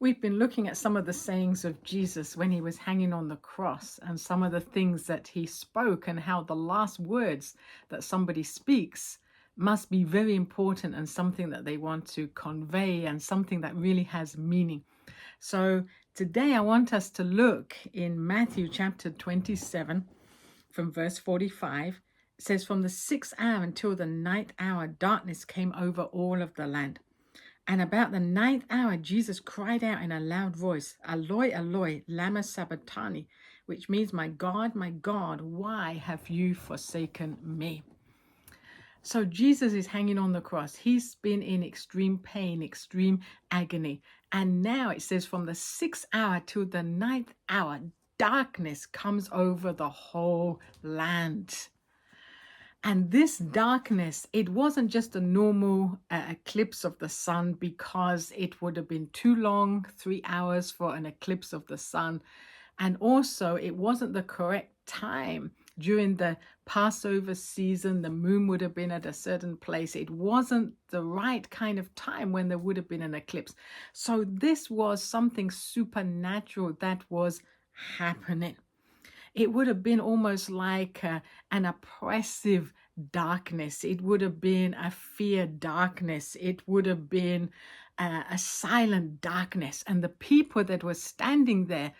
We've been looking at some of the sayings of Jesus when he was hanging on the cross and some of the things that he spoke and how the last words that somebody speaks must be very important and something that they want to convey and something that really has meaning. So today I want us to look in Matthew chapter 27 from verse 45. It says, "From the 6th hour until the 9th hour, darkness came over all of the land. And about the 9th hour, Jesus cried out in a loud voice, 'Eloi, Eloi, lama sabachthani,' which means, my God, why have you forsaken me?" So Jesus is hanging on the cross. He's been in extreme pain, extreme agony. And now it says from the 6th hour to the 9th hour, darkness comes over the whole land. And this darkness, it wasn't just a normal eclipse of the sun, because it would have been too long, 3 hours for an eclipse of the sun. And also, it wasn't the correct time. During the Passover season, the moon would have been at a certain place. It wasn't the right kind of time when there would have been an eclipse. So this was something supernatural that was happening. It would have been almost like an oppressive darkness. It would have been a fear darkness. It would have been a silent darkness. And the people that were standing there,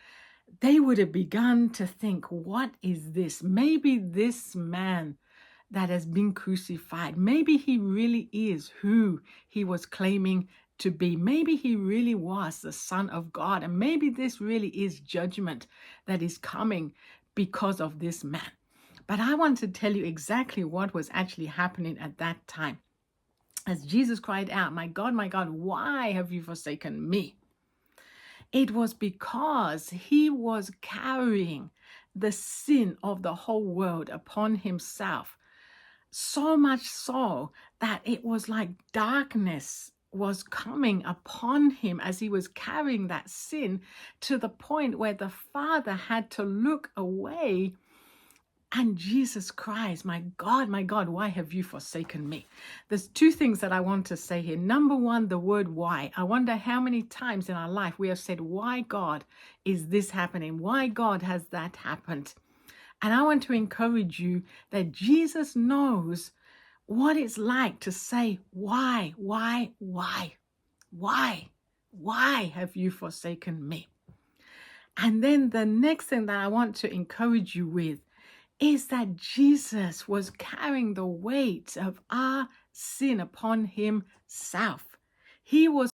they would have begun to think, what is this? Maybe this man that has been crucified, maybe he really is who he was claiming to be. Maybe he really was the Son of God. And maybe this really is judgment that is coming because of this man. But I want to tell you exactly what was actually happening at that time. As Jesus cried out, my God, why have you forsaken me?" It was because he was carrying the sin of the whole world upon himself. So much so that it was like darkness was coming upon him as he was carrying that sin, to the point where the Father had to look away. And Jesus cries, my God, why have you forsaken me?" There's two things that I want to say here. Number one, the word why. I wonder how many times in our life we have said, why, God, is this happening? Why, God, has that happened? And I want to encourage you that Jesus knows what it's like to say, why have you forsaken me? And then the next thing that I want to encourage you with is that Jesus was carrying the weight of our sin upon himself. He was